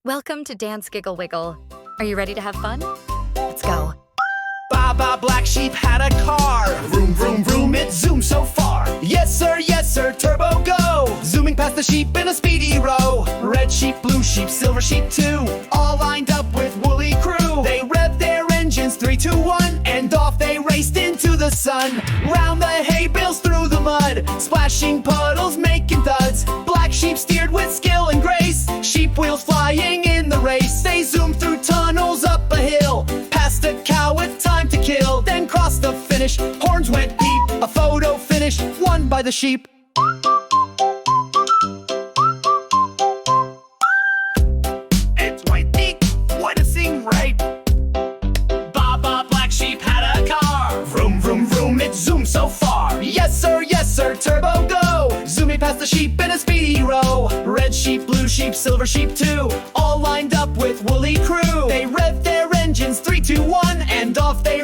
Welcome to Dance Giggle Wiggle. Are you ready to have fun? Let's go. Baa Baa Black Sheep had a car. Vroom, vroom, vroom, it zoomed so far. Yes, sir, turbo go. Zooming past the sheep in a speedy row. Red sheep, blue sheep, silver sheep too. All lined up with woolly crew. They revved their engines, 3, 2, 1. And off they raced into the sun. Round the hay bales, through the mud. Splashing puddles, making thuds. Black sheep steered with skill and grace. Sheep wheels flying in the race. They zoomed through tunnels up a hill. Past a cow with time to kill. Then crossed the finish, horns went deep. A photo finish, won by the sheep. It's white beak, what a sing right. Baa Baa Black Sheep had a car. Vroom, vroom, vroom, it zoomed so far. Yes, sir, turbo go. Zooming past the sheep in a speedy row. Red sheep, blue sheep, silver sheep too. All lined up with woolly crew. They revved their engines, 3, 2, 1. And off they